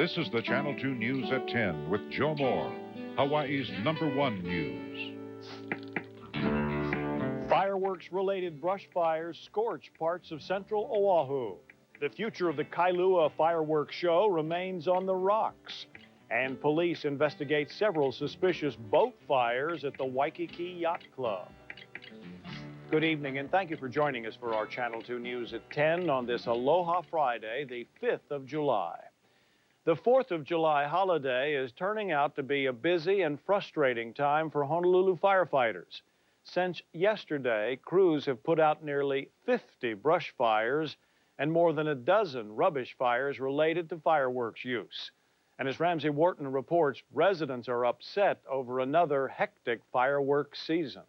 This is the Channel 2 News at 10 with Joe Moore, Hawaii's #1 news. Fireworks-related brush fires scorch parts of central Oahu. The future of the Kailua fireworks show remains on the rocks. And police investigate several suspicious boat fires at the Waikiki Yacht Club. Good evening, and thank you for joining us for our Channel 2 News at 10 on this Aloha Friday, the 5th of July. The 4th of July holiday is turning out to be a busy and frustrating time for Honolulu firefighters. Since yesterday, crews have put out nearly 50 brush fires and more than a dozen rubbish fires related to fireworks use. And as Ramsey Wharton reports, residents are upset over another hectic fireworks season.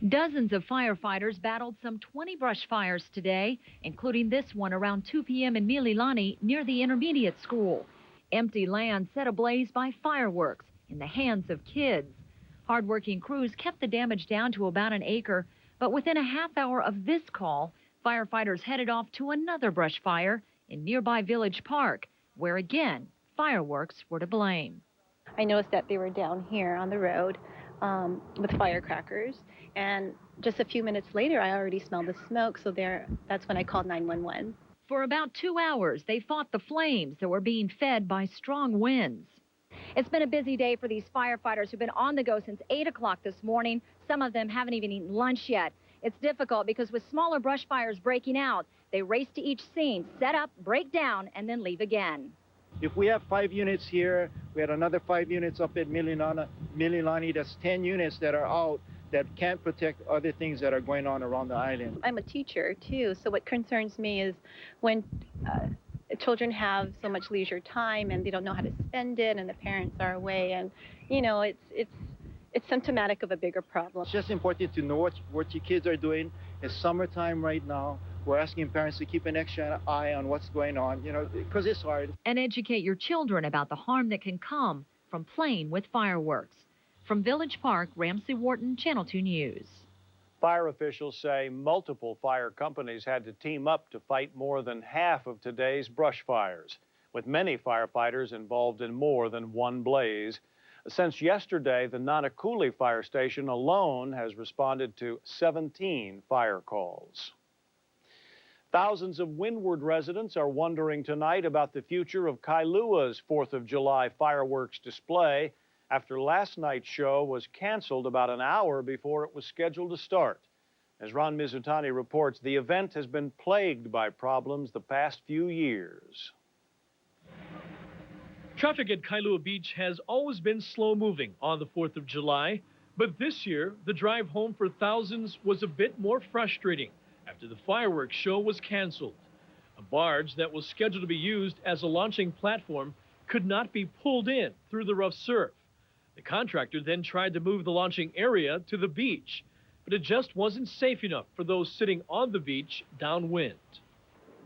Dozens of firefighters battled some 20 brush fires today, including this one around 2 p.m. in Mililani near the intermediate school. Empty land set ablaze by fireworks in the hands of kids. Hardworking crews kept the damage down to about an acre, but within a half hour of this call, firefighters headed off to another brush fire in nearby Village Park, where again, fireworks were to blame. I noticed that they were down here on the road with firecrackers, and just a few minutes later, I already smelled the smoke, so that's when I called 911. For about 2 hours, they fought the flames that were being fed by strong winds. It's been a busy day for these firefighters who've been on the go since 8 o'clock this morning. Some of them haven't even eaten lunch yet. It's difficult because with smaller brush fires breaking out, they race to each scene, set up, break down, and then leave again. If we have 5 units here, we had another 5 units up at Mililani. That's 10 units that are out that can't protect other things that are going on around the island. I'm a teacher, too, so what concerns me is when children have so much leisure time and they don't know how to spend it and the parents are away, and, you know, it's symptomatic of a bigger problem. It's just important to know what your kids are doing. It's summertime right now. We're asking parents to keep an extra eye on what's going on, you know, because it's hard. And educate your children about the harm that can come from playing with fireworks. From Village Park, Ramsey Wharton, Channel 2 News. Fire officials say multiple fire companies had to team up to fight more than half of today's brush fires, with many firefighters involved in more than one blaze. Since yesterday, the Nanakuli Fire Station alone has responded to 17 fire calls. Thousands of Windward residents are wondering tonight about the future of Kailua's 4th of July fireworks display after last night's show was canceled about an hour before it was scheduled to start. As Ron Mizutani reports, the event has been plagued by problems the past few years. Traffic at Kailua Beach has always been slow-moving on the 4th of July, but this year, the drive home for thousands was a bit more frustrating after the fireworks show was canceled. A barge that was scheduled to be used as a launching platform could not be pulled in through the rough surf. The contractor then tried to move the launching area to the beach, but it just wasn't safe enough for those sitting on the beach downwind.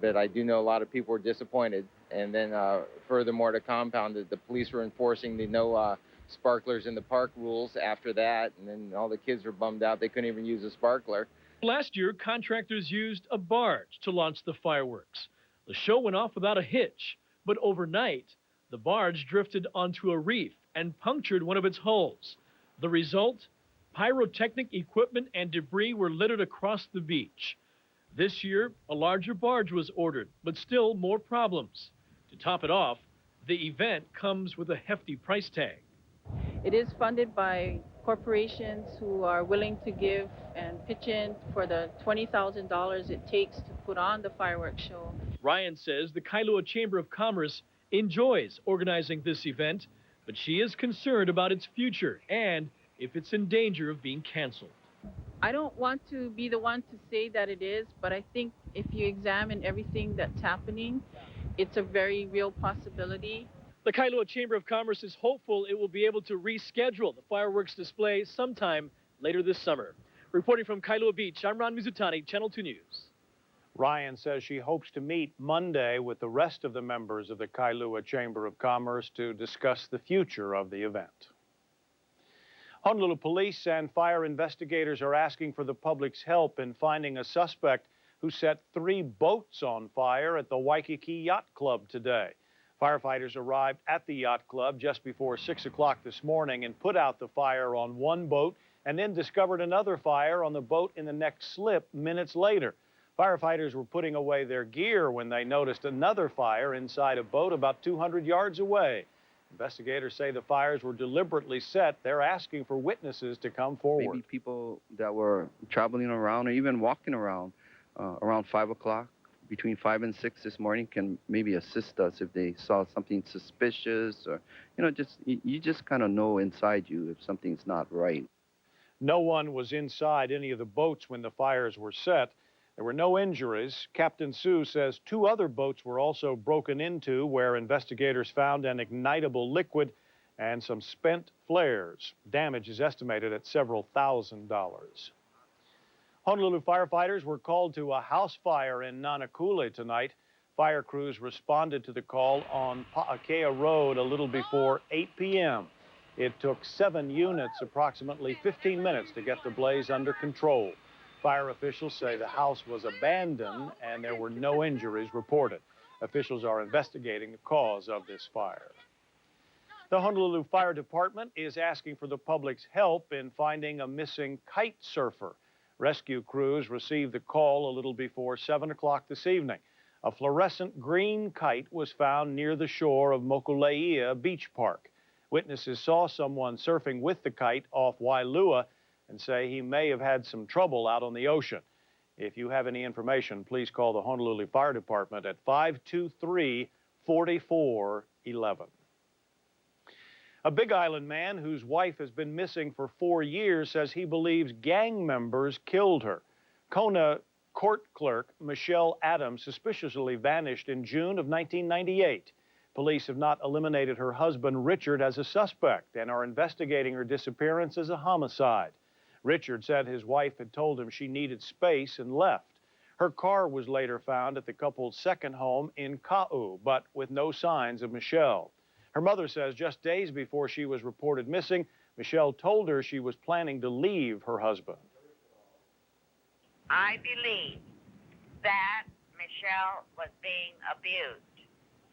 But I do know a lot of people were disappointed. And then furthermore, to compound it, the police were enforcing the no sparklers in the park rules after that, and then all the kids were bummed out they couldn't even use a sparkler. Last year, contractors used a barge to launch the fireworks. The show went off without a hitch, but overnight, the barge drifted onto a reef and punctured one of its hulls. The result? Pyrotechnic equipment and debris were littered across the beach. This year, a larger barge was ordered, but still more problems. To top it off, the event comes with a hefty price tag. It is funded by corporations who are willing to give and pitch in for the $20,000 it takes to put on the fireworks show. Ryan says the Kailua Chamber of Commerce enjoys organizing this event, but she is concerned about its future and if it's in danger of being canceled. I don't want to be the one to say that it is, but I think if you examine everything that's happening, it's a very real possibility. The Kailua Chamber of Commerce is hopeful it will be able to reschedule the fireworks display sometime later this summer. Reporting from Kailua Beach, I'm Ron Mizutani, Channel 2 News. Ryan says she hopes to meet Monday with the rest of the members of the Kailua Chamber of Commerce to discuss the future of the event. Honolulu police and fire investigators are asking for the public's help in finding a suspect who set 3 boats on fire at the Waikiki Yacht Club today. Firefighters arrived at the yacht club just before 6 o'clock this morning and put out the fire on one boat and then discovered another fire on the boat in the next slip minutes later. Firefighters were putting away their gear when they noticed another fire inside a boat about 200 yards away. Investigators say the fires were deliberately set. They're asking for witnesses to come forward. Maybe people that were traveling around or even walking around 5 o'clock, between 5 and 6 this morning, can maybe assist us if they saw something suspicious, or, you just kind of know inside you if something's not right. No one was inside any of the boats when the fires were set. There were no injuries. Captain Sue says 2 other boats were also broken into, where investigators found an ignitable liquid and some spent flares. Damage is estimated at several $1,000s. Honolulu firefighters were called to a house fire in Nanakule tonight. Fire crews responded to the call on Pa'akea Road a little before 8 p.m. It took 7 units approximately 15 minutes to get the blaze under control. Fire officials say the house was abandoned and there were no injuries reported. Officials are investigating the cause of this fire. The Honolulu Fire Department is asking for the public's help in finding a missing kite surfer. Rescue crews received the call a little before 7 o'clock this evening. A fluorescent green kite was found near the shore of Mokuleia Beach Park. Witnesses saw someone surfing with the kite off Wailua and say he may have had some trouble out on the ocean. If you have any information, please call the Honolulu Fire Department at 523-4411. A Big Island man whose wife has been missing for 4 years says he believes gang members killed her. Kona court clerk Michelle Adams suspiciously vanished in June of 1998. Police have not eliminated her husband Richard as a suspect and are investigating her disappearance as a homicide. Richard said his wife had told him she needed space and left. Her car was later found at the couple's second home in Ka'u, but with no signs of Michelle. Her mother says just days before she was reported missing, Michelle told her she was planning to leave her husband. I believe that Michelle was being abused.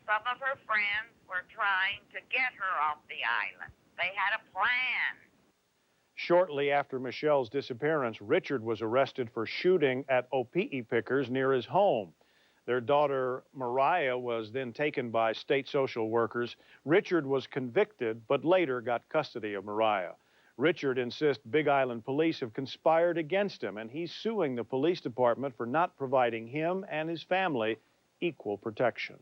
Some of her friends were trying to get her off the island. They had a plan. Shortly after Michelle's disappearance, Richard was arrested for shooting at opi'i pickers near his home. Their daughter, Mariah, was then taken by state social workers. Richard was convicted, but later got custody of Mariah. Richard insists Big Island police have conspired against him, and he's suing the police department for not providing him and his family equal protection.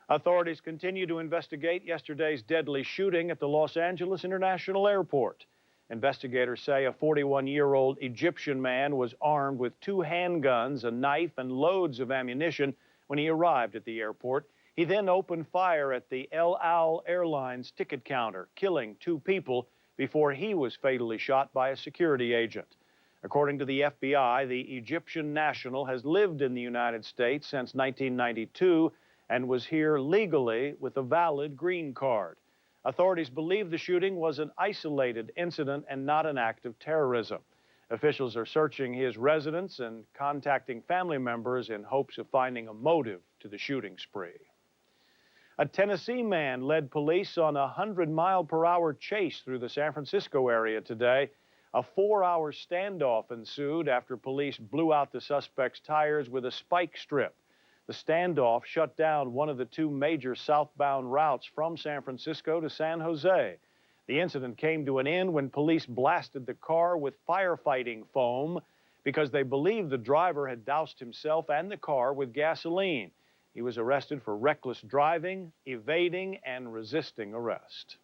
Authorities continue to investigate yesterday's deadly shooting at the Los Angeles International Airport. Investigators say a 41-year-old Egyptian man was armed with 2 handguns, a knife, and loads of ammunition when he arrived at the airport. He then opened fire at the El Al Airlines ticket counter, killing 2 people before he was fatally shot by a security agent. According to the FBI, the Egyptian national has lived in the United States since 1992 and was here legally with a valid green card. Authorities believe the shooting was an isolated incident and not an act of terrorism. Officials are searching his residence and contacting family members in hopes of finding a motive to the shooting spree. A Tennessee man led police on a 100-mile-per-hour chase through the San Francisco area today. A 4-hour standoff ensued after police blew out the suspect's tires with a spike strip. The standoff shut down one of the 2 major southbound routes from San Francisco to San Jose. The incident came to an end when police blasted the car with firefighting foam because they believed the driver had doused himself and the car with gasoline. He was arrested for reckless driving, evading, and resisting arrest.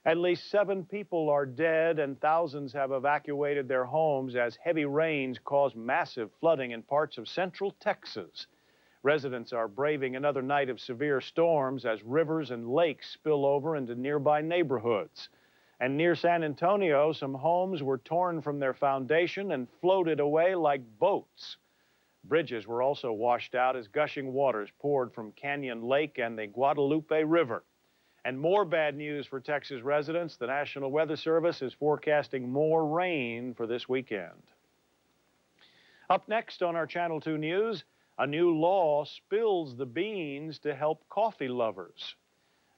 At least 7 people are dead and thousands have evacuated their homes as heavy rains cause massive flooding in parts of central Texas. Residents are braving another night of severe storms as rivers and lakes spill over into nearby neighborhoods. And near San Antonio, some homes were torn from their foundation and floated away like boats. Bridges were also washed out as gushing waters poured from Canyon Lake and the Guadalupe River. And more bad news for Texas residents. The National Weather Service is forecasting more rain for this weekend. Up next on our Channel 2 News, A new law spills the beans to help coffee lovers.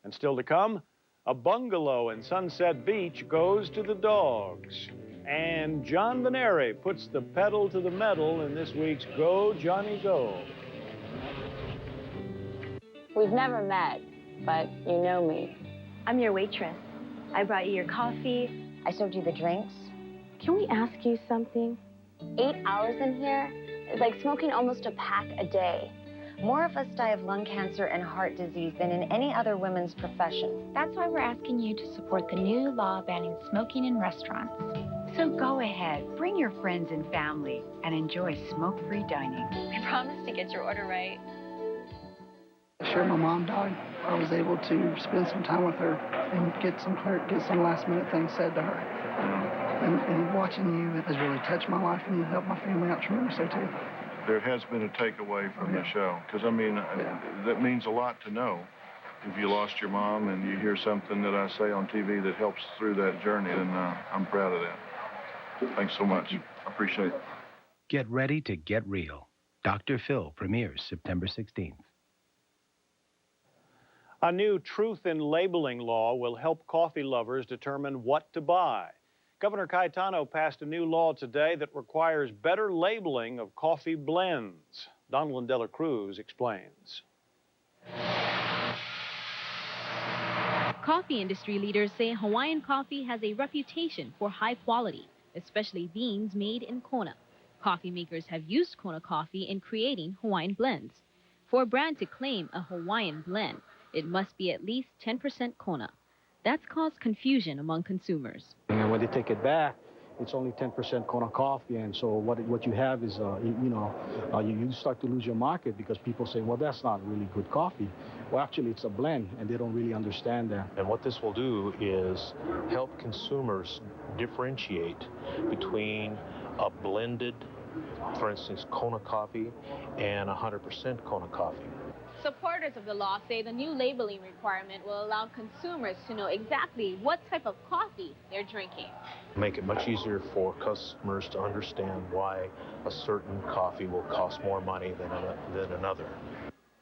And still to come, a bungalow in Sunset Beach goes to the dogs. And John Veneri puts the pedal to the metal in this week's Go, Johnny, Go. We've never met, but you know me. I'm your waitress. I brought you your coffee. I served you the drinks. Can we ask you something? 8 hours in here is like smoking almost a pack a day. More of us die of lung cancer and heart disease than in any other women's profession. That's why we're asking you to support the new law banning smoking in restaurants. So go ahead, bring your friends and family, and enjoy smoke-free dining. I promise to get your order right. Sure, my mom died. I was able to spend some time with her and get some last-minute things said to her. And watching you has really touched my life and helped my family out tremendously, too. There has been a takeaway from the show, because, I mean, that means a lot to know. If you lost your mom and you hear something that I say on TV that helps through that journey, then I'm proud of that. Thanks so much. I appreciate it. Get ready to get real. Dr. Phil premieres September 16th. A new truth in labeling law will help coffee lovers determine what to buy. Governor Cayetano passed a new law today that requires better labeling of coffee blends. Donald De La Cruz explains. Coffee industry leaders say Hawaiian coffee has a reputation for high quality, especially beans made in Kona. Coffee makers have used Kona coffee in creating Hawaiian blends. For a brand to claim a Hawaiian blend, it must be at least 10% Kona. That's caused confusion among consumers. And when they take it back, it's only 10% Kona coffee, and so what you have is, you start to lose your market because people say, well, that's not really good coffee. Well, actually, it's a blend, and they don't really understand that. And what this will do is help consumers differentiate between a blended, for instance, Kona coffee and 100% Kona coffee. Supporters of the law say the new labeling requirement will allow consumers to know exactly what type of coffee they're drinking. Make it much easier for customers to understand why a certain coffee will cost more money than another.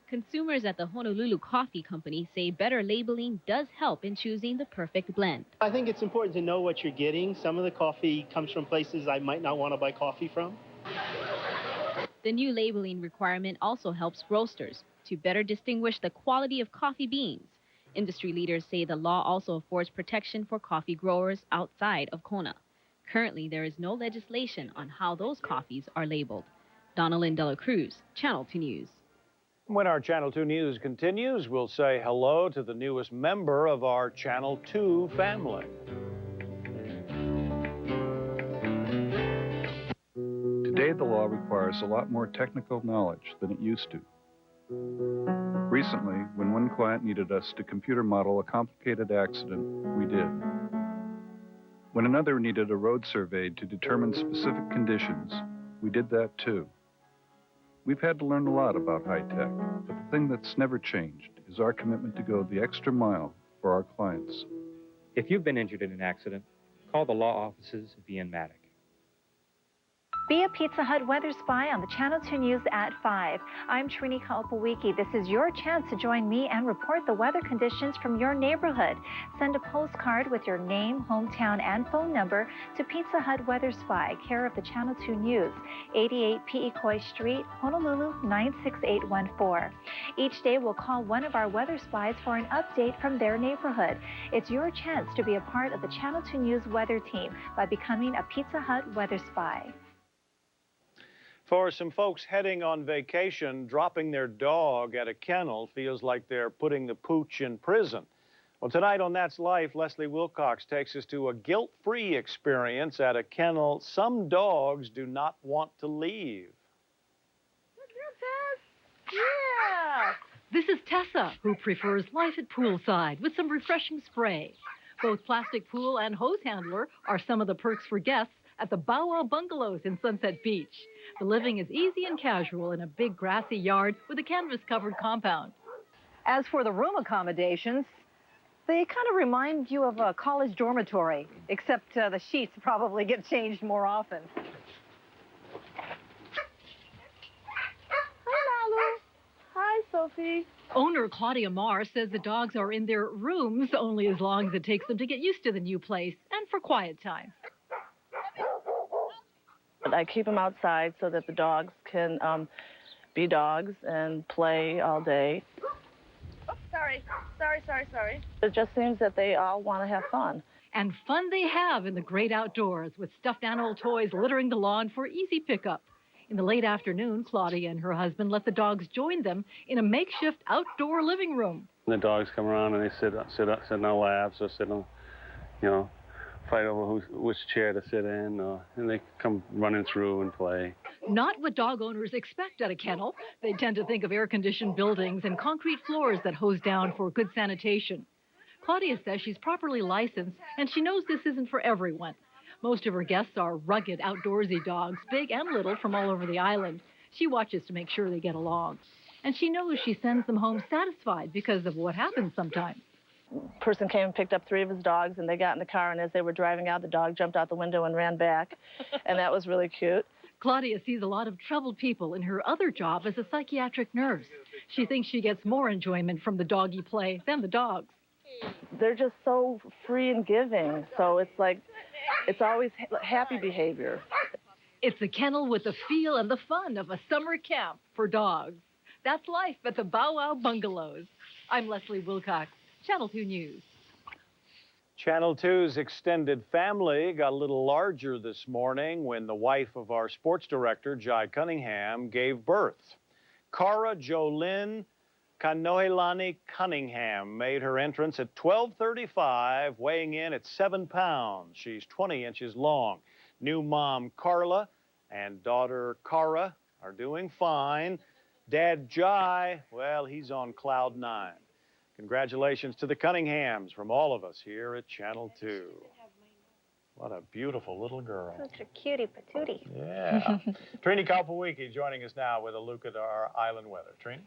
Consumers at the Honolulu Coffee Company say better labeling does help in choosing the perfect blend. I think it's important to know what you're getting. Some of the coffee comes from places I might not want to buy coffee from. The new labeling requirement also helps roasters to better distinguish the quality of coffee beans. Industry leaders say the law also affords protection for coffee growers outside of Kona. Currently, there is no legislation on how those coffees are labeled. Donalyn De La Cruz, Channel 2 News. When our Channel 2 News continues, we'll say hello to the newest member of our Channel 2 family. Today, the law requires a lot more technical knowledge than it used to. Recently, when one client needed us to computer model a complicated accident, we did. When another needed a road survey to determine specific conditions, we did that too. We've had to learn a lot about high tech, but the thing that's never changed is our commitment to go the extra mile for our clients. If you've been injured in an accident, call the law offices of Ian Maddock. Be a Pizza Hut weather spy on the Channel 2 News at 5. I'm Trinika Opawiki. This is your chance to join me and report the weather conditions from your neighborhood. Send a postcard with your name, hometown, and phone number to Pizza Hut Weather Spy, care of the Channel 2 News, 88 Pi'ikoi Street, Honolulu, 96814. Each day we'll call one of our weather spies for an update from their neighborhood. It's your chance to be a part of the Channel 2 News weather team by becoming a Pizza Hut weather spy. For some folks heading on vacation, dropping their dog at a kennel feels like they're putting the pooch in prison. Well, tonight on That's Life, Leslie Wilcox takes us to a guilt-free experience at a kennel some dogs do not want to leave. Yeah! This is Tessa, who prefers life at poolside with some refreshing spray. Both plastic pool and hose handler are some of the perks for guests at the Bow Wow Bungalows in Sunset Beach. The living is easy and casual in a big grassy yard with a canvas-covered compound. As for the room accommodations, they kind of remind you of a college dormitory, except the sheets probably get changed more often. Hi, Sophie. Owner Claudia Marr says the dogs are in their rooms only as long as it takes them to get used to the new place and for quiet time. I keep them outside so that the dogs can be dogs and play all day. Oh, sorry. It just seems that they all want to have fun. And fun they have in the great outdoors with stuffed animal toys littering the lawn for easy pickup. In the late afternoon, Claudia and her husband let the dogs join them in a makeshift outdoor living room. The dogs come around and they sit on our laps or sit on, fight over which chair to sit in, and they come running through and play. Not what dog owners expect at a kennel. They tend to think of air-conditioned buildings and concrete floors that hose down for good sanitation. Claudia says she's properly licensed, and she knows this isn't for everyone. Most of her guests are rugged, outdoorsy dogs, big and little, from all over the island. She watches to make sure they get along. And she knows she sends them home satisfied because of what happens sometimes. Person came and picked up 3 of his dogs, and they got in the car, and as they were driving out, the dog jumped out the window and ran back, and that was really cute. Claudia sees a lot of troubled people in her other job as a psychiatric nurse. She thinks she gets more enjoyment from the doggy play than the dogs. They're just so free and giving, so it's like, it's always happy behavior. It's a kennel with the feel and the fun of a summer camp for dogs. That's life at the Bow Wow Bungalows. I'm Leslie Wilcox, Channel 2 News. Channel 2's extended family got a little larger this morning when the wife of our sports director, Jai Cunningham, gave birth. Cara Jolynn Kanoelani Cunningham made her entrance at 12:35, weighing in at 7 pounds. She's 20 inches long. New mom Carla and daughter Cara are doing fine. Dad Jai, well, he's on cloud 9. Congratulations to the Cunninghams from all of us here at Channel 2. What a beautiful little girl. Such a cutie patootie. Yeah. Trini Kalpawiki joining us now with a look at our island weather. Trini?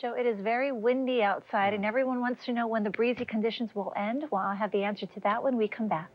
Joe, it is very windy outside, and everyone wants to know when the breezy conditions will end. Well, I'll have the answer to that when we come back.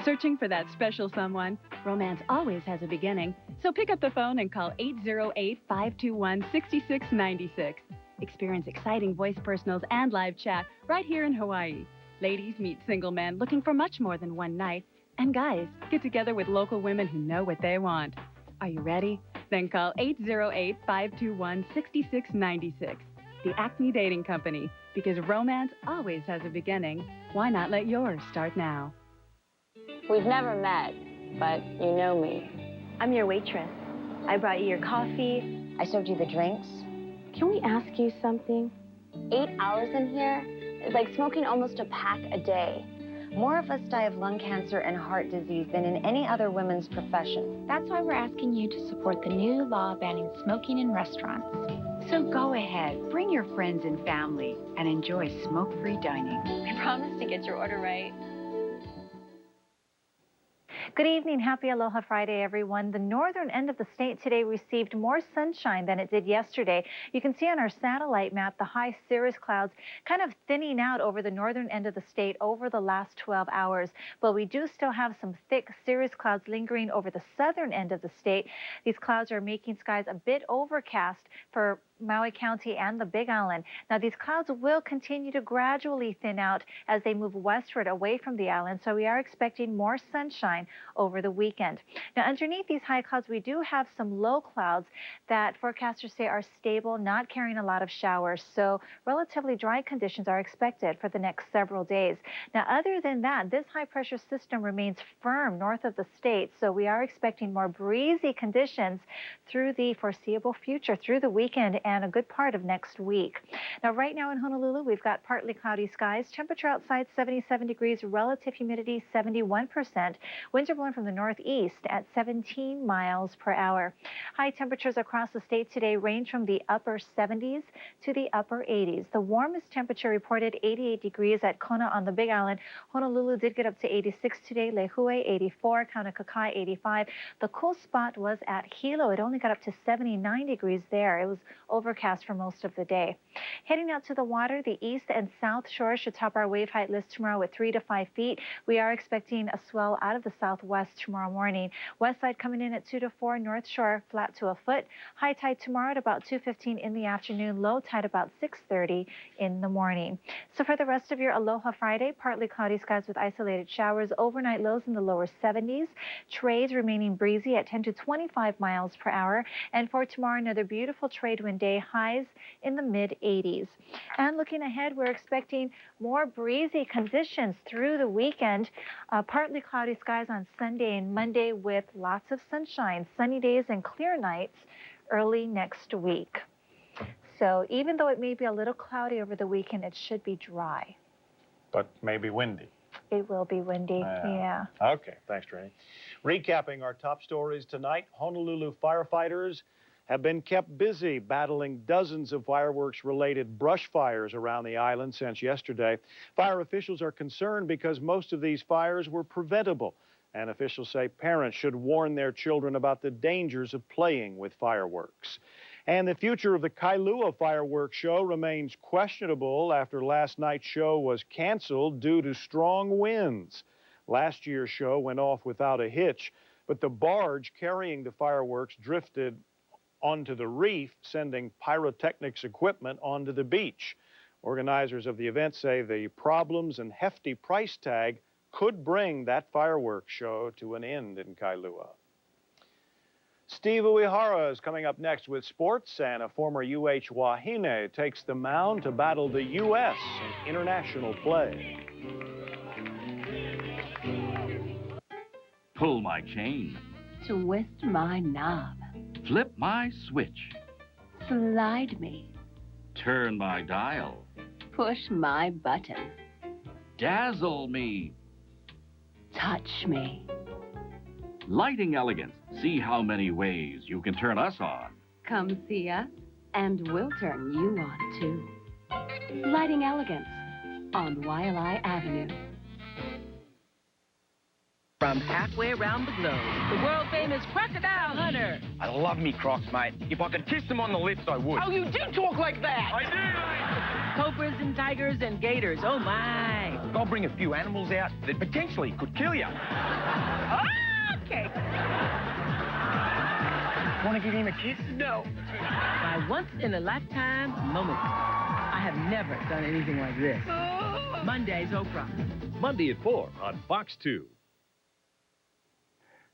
Searching for that special someone? Romance always has a beginning. So pick up the phone and call 808-521-6696. Experience exciting voice personals and live chat right here in Hawaii. Ladies meet single men looking for much more than one night. And guys get together with local women who know what they want. Are you ready? Then call 808-521-6696. The Acme Dating Company. Because romance always has a beginning. Why not let yours start now? We've never met, but you know me. I'm your waitress. I brought you your coffee. I served you the drinks. Can we ask you something? 8 hours in here is like smoking almost a pack a day. More of us die of lung cancer and heart disease than in any other women's profession. That's why we're asking you to support the new law banning smoking in restaurants. So go ahead, bring your friends and family, and enjoy smoke-free dining. I promise to get your order right. Good evening. Happy Aloha Friday, everyone. The northern end of the state today received more sunshine than it did yesterday. You can see on our satellite map the high cirrus clouds kind of thinning out over the northern end of the state over the last 12 hours. But we do still have some thick cirrus clouds lingering over the southern end of the state. These clouds are making skies a bit overcast for Maui County and the Big Island. Now, these clouds will continue to gradually thin out as they move westward away from the island, so we are expecting more sunshine over the weekend. Now, underneath these high clouds, we do have some low clouds that forecasters say are stable, not carrying a lot of showers, so relatively dry conditions are expected for the next several days. Now, other than that, this high-pressure system remains firm north of the state, so we are expecting more breezy conditions through the foreseeable future, through the weekend and a good part of next week. Now, right now in Honolulu, we've got partly cloudy skies. Temperature outside 77 degrees, relative humidity 71%. Winds are blowing from the northeast at 17 miles per hour. High temperatures across the state today range from the upper 70s to the upper 80s. The warmest temperature reported 88 degrees at Kona on the Big Island. Honolulu did get up to 86 today. Lehue 84, Kaunakakai 85. The cool spot was at Hilo. It only got up to 79 degrees there. It was overcast for most of the day. Heading out to the water, the east and south shore should top our wave height list tomorrow with 3 to 5 feet. We are expecting a swell out of the southwest tomorrow morning. West side coming in at 2 to 4, north shore flat to a foot. High tide tomorrow at about 2:15 in the afternoon, low tide about 6:30 in the morning. So for the rest of your Aloha Friday, partly cloudy skies with isolated showers, overnight lows in the lower 70s. Trades remaining breezy at 10 to 25 miles per hour. And for tomorrow, another beautiful trade wind day, highs in the mid-80s. And looking ahead, we're expecting more breezy conditions through the weekend. Partly cloudy skies on Sunday and Monday with lots of sunshine, sunny days and clear nights early next week. So even though it may be a little cloudy over the weekend, it should be dry. But maybe windy. It will be windy, yeah. Okay, thanks, Trini. Recapping our top stories tonight, Honolulu firefighters have been kept busy battling dozens of fireworks-related brush fires around the island since yesterday. Fire officials are concerned because most of these fires were preventable, and officials say parents should warn their children about the dangers of playing with fireworks. And the future of the Kailua fireworks show remains questionable after last night's show was canceled due to strong winds. Last year's show went off without a hitch, but the barge carrying the fireworks drifted onto the reef, sending pyrotechnics equipment onto the beach. Organizers of the event say the problems and hefty price tag could bring that fireworks show to an end in Kailua. Steve Uehara is coming up next with sports, and a former UH Wahine takes the mound to battle the U.S. in international play. Pull my chain. Twist my knob. Flip my switch. Slide me. Turn my dial. Push my button. Dazzle me. Touch me. Lighting elegance. See how many ways you can turn us on. Come see us, and we'll turn you on, too. Lighting elegance on Waialae Avenue. From halfway around the globe, the world-famous crocodile hunter. I love me crocs, mate. If I could kiss them on the lips, I would. Oh, you do talk like that! I do! Cobras and tigers and gators, oh my! I'll bring a few animals out that potentially could kill you. Okay. Want to give him a kiss? No. My once-in-a-lifetime moment. I have never done anything like this. Monday's Oprah. Monday at 4 on Fox 2.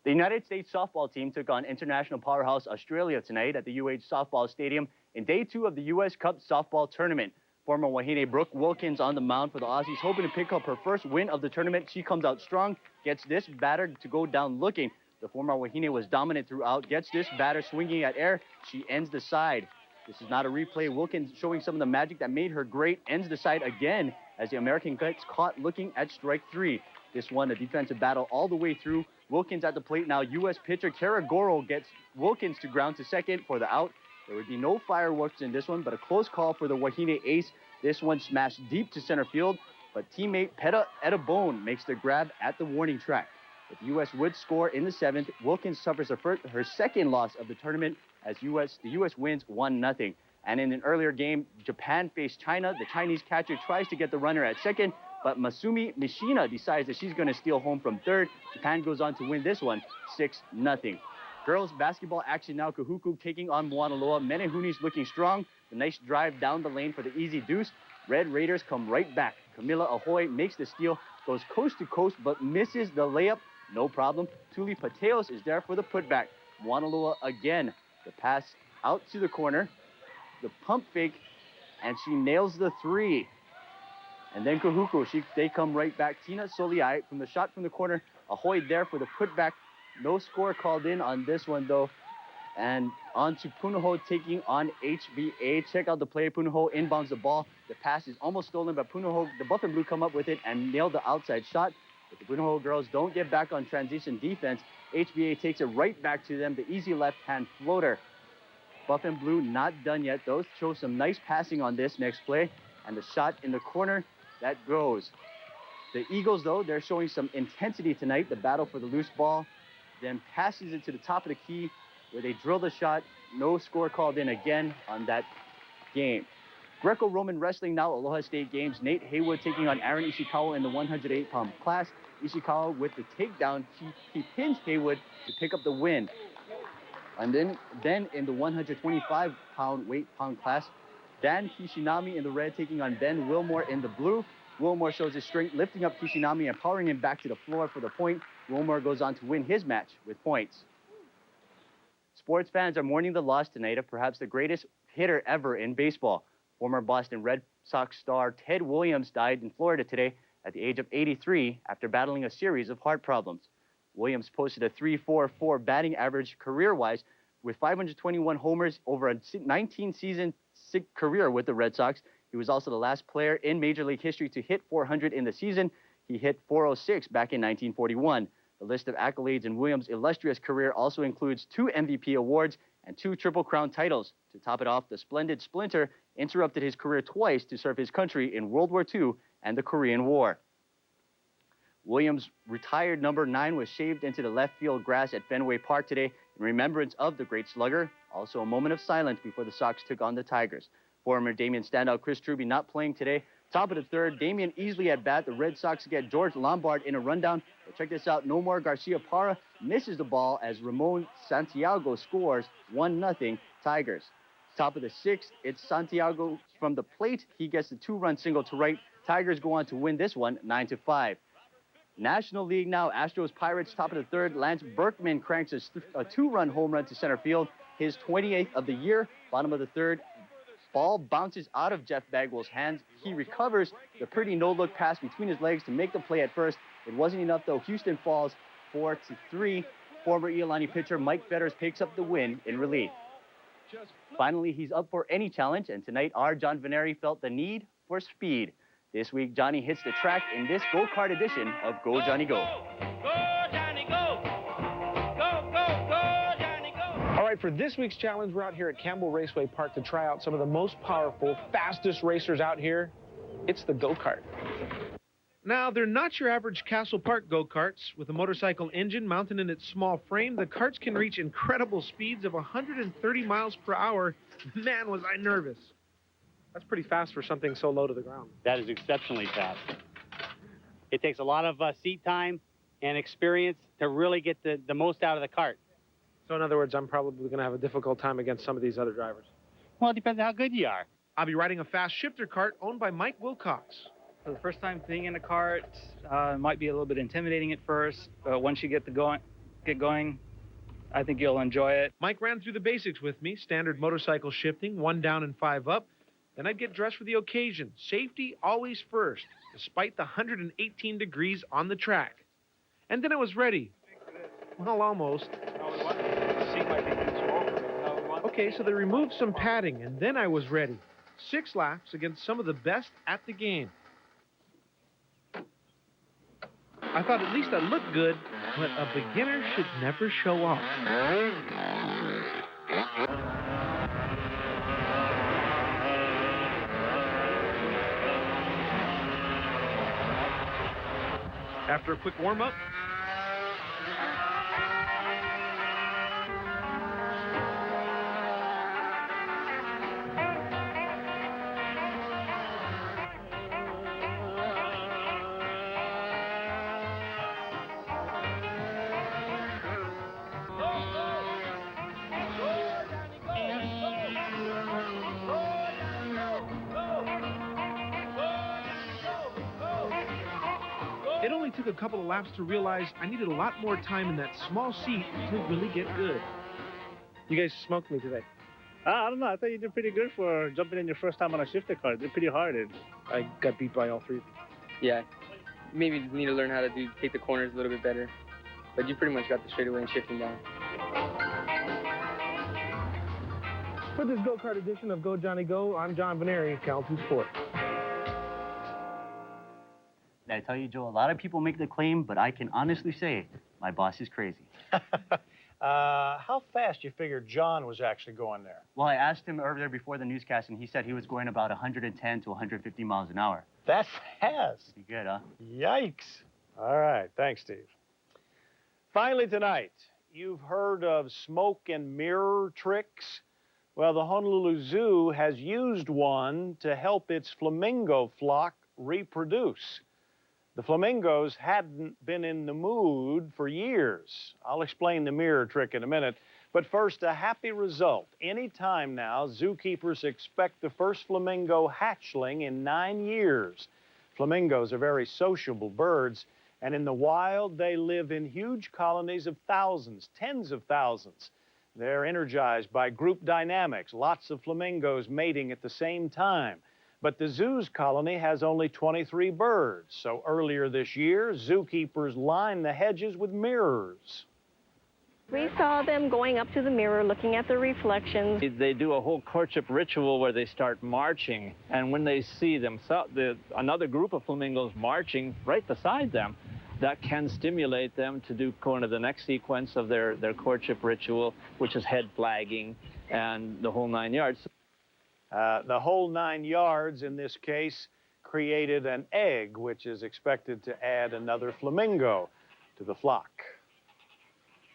The United States softball team took on international powerhouse Australia tonight at the UH Softball Stadium in Day 2 of the U.S. Cup softball tournament. Former Wahine Brooke Wilkins on the mound for the Aussies, hoping to pick up her first win of the tournament. She comes out strong, gets this batter to go down looking. The former Wahine was dominant throughout, gets this batter swinging at air. She ends the side. This is not a replay. Wilkins showing some of the magic that made her great, ends the side again as the American gets caught looking at strike 3. This one, a defensive battle all the way through. Wilkins at the plate now. U.S. pitcher Kara Goro gets Wilkins to ground to second for the out. There would be no fireworks in this one, but a close call for the Wahine ace. This one smashed deep to center field, but teammate Peta Etabone makes the grab at the warning track. If U.S. would score in the 7th, Wilkins suffers her second loss of the tournament as the U.S. wins 1-0. And in an earlier game, Japan faced China. The Chinese catcher tries to get the runner at second, but Masumi Mishina decides that she's going to steal home from third. Japan goes on to win this one 6-0. Girls basketball action now. Kahuku taking on Moana Loa. Menehuni's looking strong. The nice drive down the lane for the easy deuce. Red Raiders come right back. Camila Ahoy makes the steal, goes coast to coast, but misses the layup. No problem. Tuli Pateos is there for the putback. Moana Loa again. The pass out to the corner. The pump fake, and she nails the 3. And then Kahuku, they come right back. Tina Soliai from the shot from the corner. Ahoy there for the putback. No score called in on this one, though. And on to Punahou taking on HBA. Check out the play. Punahou inbounds the ball. The pass is almost stolen, but Punahou, the Buff and Blue come up with it and nail the outside shot. But the Punahou girls don't get back on transition defense. HBA takes it right back to them. The easy left-hand floater. Buff and Blue not done yet, though. Show some nice passing on this next play. And the shot in the corner, that goes. The Eagles, though, they're showing some intensity tonight. The battle for the loose ball. Then passes it to the top of the key. where they drilled a shot. No score called in again on that game. Greco-Roman wrestling now, Aloha State Games. Nate Haywood taking on Aaron Ishikawa in the 108-pound class. Ishikawa with the takedown. He pins Haywood to pick up the win. And then in the 125-pound weight-pound class, Dan Kishinami in the red taking on Ben Wilmore in the blue. Wilmore shows his strength, lifting up Kishinami and powering him back to the floor for the point. Wilmore goes on to win his match with points. Sports fans are mourning the loss tonight of perhaps the greatest hitter ever in baseball. Former Boston Red Sox star Ted Williams died in Florida today at the age of 83 after battling a series of heart problems. Williams posted a .344 batting average career-wise with 521 homers over a 19-season career with the Red Sox. He was also the last player in Major League history to hit 400 in the season. He hit 406 back in 1941. The list of accolades in Williams' illustrious career also includes 2 MVP awards and 2 Triple Crown titles. To top it off, the splendid Splinter interrupted his career twice to serve his country in World War II and the Korean War. Williams' retired number 9 was shaved into the left field grass at Fenway Park today in remembrance of the great slugger. Also a moment of silence before the Sox took on the Tigers. Former Damien standout Chris Truby not playing today. Top of the third, Damien easily at bat. The Red Sox get George Lombard in a rundown. But check this out, Nomar Garcia-Parra misses the ball as Ramon Santiago scores 1-0 Tigers. Top of the sixth, it's Santiago from the plate. He gets the 2-run single to right. Tigers go on to win this one 9-5. National League now, Astros Pirates, top of the third. Lance Berkman cranks a 2-run home run to center field, his 28th of the year. Bottom of the third, ball bounces out of Jeff Bagwell's hands. He recovers the pretty no-look pass between his legs to make the play at first. It wasn't enough though. Houston falls 4-3. Former Iolani pitcher Mike Fetters picks up the win in relief. Finally, he's up for any challenge, and tonight our John Veneri felt the need for speed. This week, Johnny hits the track in this go-kart edition of Go Johnny Go. All right, for this week's challenge, we're out here at Campbell Raceway Park to try out some of the most powerful, fastest racers out here. It's the go-kart. Now, they're not your average Castle Park go-karts. With a motorcycle engine mounted in its small frame, the karts can reach incredible speeds of 130 miles per hour. Man, was I nervous. That's pretty fast for something so low to the ground. That is exceptionally fast. It takes a lot of seat time and experience to really get the most out of the kart. So in other words, I'm probably going to have a difficult time against some of these other drivers. Well, it depends on how good you are. I'll be riding a fast shifter kart owned by Mike Wilcox. For the first time being in a kart, it might be a little bit intimidating at first, but once you get going, I think you'll enjoy it. Mike ran through the basics with me, standard motorcycle shifting, 1 down and 5 up. Then I'd get dressed for the occasion. Safety always first, despite the 118 degrees on the track. And then I was ready. Well, almost. Okay, so they removed some padding, and then I was ready. 6 laps against some of the best at the game. I thought at least I looked good, but a beginner should never show off. After a quick warm-up, it only took a couple of laps to realize I needed a lot more time in that small seat to really get good. You guys smoked me today. I don't know. I thought you did pretty good for jumping in your first time on a shifter kart. Did pretty hard. I got beat by all 3. Yeah. Maybe need to learn how to take the corners a little bit better. But you pretty much got the straightaway and shifting down. For this go-kart edition of Go Johnny Go, I'm John Veneri, Cal 2 Sports. I tell you, Joe, a lot of people make the claim, but I can honestly say my boss is crazy. How fast you figure John was actually going there? Well, I asked him earlier before the newscast, and he said he was going about 110 to 150 miles an hour. That's fast. Pretty good, huh? Yikes. All right. Thanks, Steve. Finally tonight, you've heard of smoke and mirror tricks? Well, the Honolulu Zoo has used one to help its flamingo flock reproduce. The flamingos hadn't been in the mood for years. I'll explain the mirror trick in a minute. But first, a happy result. Any time now, zookeepers expect the first flamingo hatchling in 9 years. Flamingos are very sociable birds, and in the wild, they live in huge colonies of thousands, tens of thousands. They're energized by group dynamics, lots of flamingos mating at the same time. But the zoo's colony has only 23 birds, so earlier this year, zookeepers lined the hedges with mirrors. We saw them going up to the mirror, looking at the reflections. They do a whole courtship ritual where they start marching, and when they see another group of flamingos marching right beside them, that can stimulate them to do kind of the next sequence of their courtship ritual, which is head flagging and the whole 9 yards. The whole 9 yards, in this case, created an egg, which is expected to add another flamingo to the flock.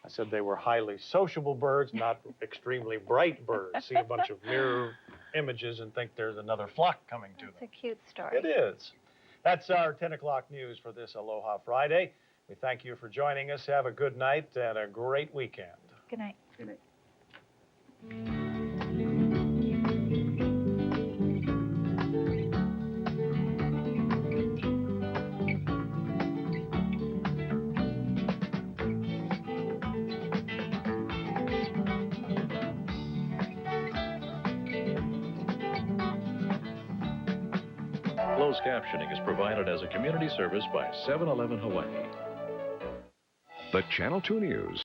I said they were highly sociable birds, not extremely bright birds. See a bunch of mirror images and think there's another flock coming to them. It's a cute story. It is. That's our 10 o'clock news for this Aloha Friday. We thank you for joining us. Have a good night and a great weekend. Good night. Good night. Closed captioning is provided as a community service by 7-Eleven Hawaii. The Channel 2 News